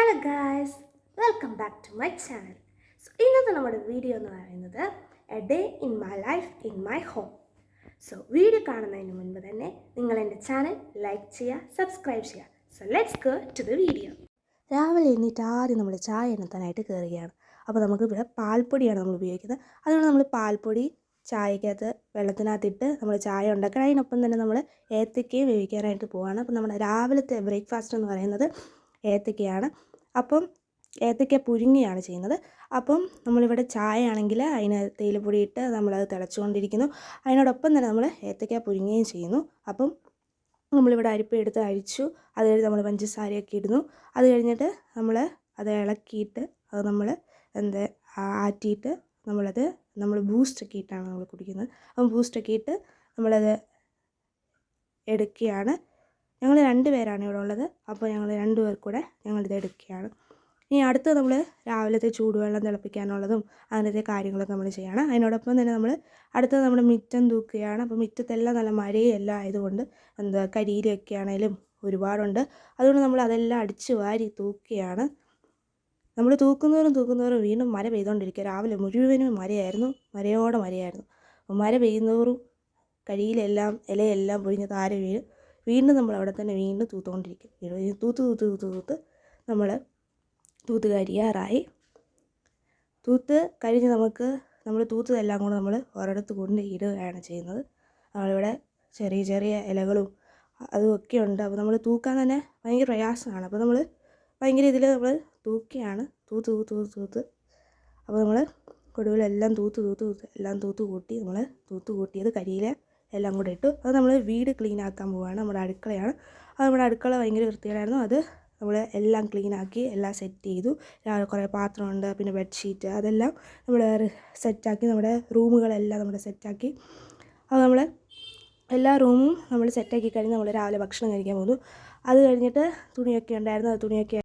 Hello guys, welcome back to my channel. ഇന്നത്തെ നമ്മുടെ video എന്ന് പറയുന്നത് a day in my life in my home. Video കാണുന്നതിന് മുൻപ് തന്നെ നിങ്ങൾ എൻ്റെ ചാനൽ ലൈക്ക് ചെയ്യുക, സബ്സ്ക്രൈബ് ചെയ്യുക. Let's go to the video. രാവിലെ എണീറ്റ് ആദ്യം നമ്മൾ ചായ എണ്ണത്താനായിട്ട് കയറുകയാണ്. അപ്പോൾ നമുക്ക് ഇവിടെ പാൽപ്പൊടിയാണ് നമ്മൾ ഉപയോഗിക്കുന്നത്. അതുകൊണ്ട് നമ്മൾ പാൽപ്പൊടി ചായക്കകത്ത് വെള്ളത്തിനകത്തിട്ട് നമ്മൾ ചായ ഉണ്ടാക്കണം. അതിനൊപ്പം തന്നെ നമ്മൾ ഏത്തക്കയും വേവിക്കാനായിട്ട് പോവുകയാണ്. അപ്പോൾ നമ്മുടെ രാവിലത്തെ ബ്രേക്ക്ഫാസ്റ്റ് എന്ന് പറയുന്നത് ഏത്തക്കയാണ്. അപ്പം ഏത്തക്ക പുഴുങ്ങിയാണ് ചെയ്യുന്നത്. അപ്പം നമ്മളിവിടെ ചായ ആണെങ്കിൽ അതിന് തേയിലപ്പൊടി ഇട്ട് നമ്മളത് തിളച്ചുകൊണ്ടിരിക്കുന്നു. അതിനോടൊപ്പം തന്നെ നമ്മൾ ഏത്തക്ക പുഴുങ്ങുകയും ചെയ്യുന്നു. അപ്പം നമ്മളിവിടെ അരിപ്പ എടുത്ത് അഴിച്ചു, അത് കഴിഞ്ഞ് നമ്മൾ പഞ്ചസാരയൊക്കെ ഇടുന്നു. അത് കഴിഞ്ഞിട്ട് നമ്മൾ അത് ഇളക്കിയിട്ട് അത് നമ്മൾ ആറ്റിയിട്ട് നമ്മൾ ബൂസ്റ്റൊക്കെ ഇട്ടാണ് നമ്മൾ കുടിക്കുന്നത്. അപ്പം ബൂസ്റ്റൊക്കെ ഇട്ട് നമ്മളത് എടുക്കുകയാണ്. ഞങ്ങൾ 2 പേരാണ് ഇവിടെ ഉള്ളത്. അപ്പോൾ ഞങ്ങൾ 2 പേർ കൂടെ ഞങ്ങളിത് എടുക്കുകയാണ്. ഇനി അടുത്ത് നമ്മൾ രാവിലത്തെ ചൂടുവെള്ളം തിളപ്പിക്കാനുള്ളതും അങ്ങനത്തെ കാര്യങ്ങളൊക്കെ നമ്മൾ ചെയ്യണം. അതിനോടൊപ്പം തന്നെ നമ്മൾ അടുത്തത് നമ്മുടെ മുറ്റം തൂക്കുകയാണ്. അപ്പോൾ മുറ്റത്തെല്ലാം നല്ല മഴയെല്ലാം ആയതുകൊണ്ട് കരിയിലൊക്കെ ആണെങ്കിലും ഒരുപാടുണ്ട്. അതുകൊണ്ട് നമ്മൾ അതെല്ലാം അടിച്ച് വാരി തൂക്കുകയാണ്. നമ്മൾ തൂക്കുന്നവരും വീണ്ടും മഴ പെയ്തുകൊണ്ടിരിക്കുക. രാവിലെ മുഴുവനും മഴയോടെ മഴയായിരുന്നു. മഴ പെയ്യുന്നവരും കരിയിലെല്ലാം ഇലയെല്ലാം പൊഴിഞ്ഞ് താഴെ വീഴും. വീണ്ടും നമ്മൾ അവിടെ തന്നെ വീണ്ടും തൂത്തുകൊണ്ടിരിക്കും. തൂത്ത് നമ്മൾ തൂത്ത് കഴിയാറായി. തൂത്ത് കഴിഞ്ഞ് നമ്മൾ തൂത്തതെല്ലാം കൂടെ നമ്മൾ ഒരിടത്ത് കൊണ്ട് ഇടുകയാണ് ചെയ്യുന്നത്. നമ്മളിവിടെ ചെറിയ ചെറിയ ഇലകളും അതുമൊക്കെ ഉണ്ട്. അപ്പോൾ നമ്മൾ തൂക്കാൻ തന്നെ ഭയങ്കര പ്രയാസമാണ്. അപ്പോൾ നമ്മൾ ഭയങ്കര ഇതിൽ നമ്മൾ തൂക്കുകയാണ്. തൂത്ത് അപ്പോൾ നമ്മൾ ഒടുവിലെല്ലാം എല്ലാം തൂത്ത് കൂട്ടിയത് കരിയില എല്ലാം കൂടെ ഇട്ടു. അത് നമ്മൾ വീട് ക്ലീൻ ആക്കാൻ പോവുകയാണ്. നമ്മുടെ അടുക്കളയാണ്. അത് നമ്മുടെ അടുക്കള ഭയങ്കര വൃത്തികേടായിരുന്നു. അത് നമ്മൾ എല്ലാം ക്ലീനാക്കി എല്ലാം സെറ്റ് ചെയ്തു. കുറേ പാത്രമുണ്ട്, പിന്നെ ബെഡ്ഷീറ്റ്, അതെല്ലാം നമ്മൾ സെറ്റാക്കി. നമ്മുടെ റൂമുകളെല്ലാം നമ്മൾ സെറ്റാക്കി. അത് നമ്മൾ എല്ലാ റൂമും നമ്മൾ സെറ്റാക്കി കഴിഞ്ഞ് നമ്മൾ രാവിലെ ഭക്ഷണം കഴിക്കാൻ പോകുന്നു. അത് കഴിഞ്ഞിട്ട് തുണിയൊക്കെ ഉണ്ടായിരുന്നു. അത് തുണിയൊക്കെ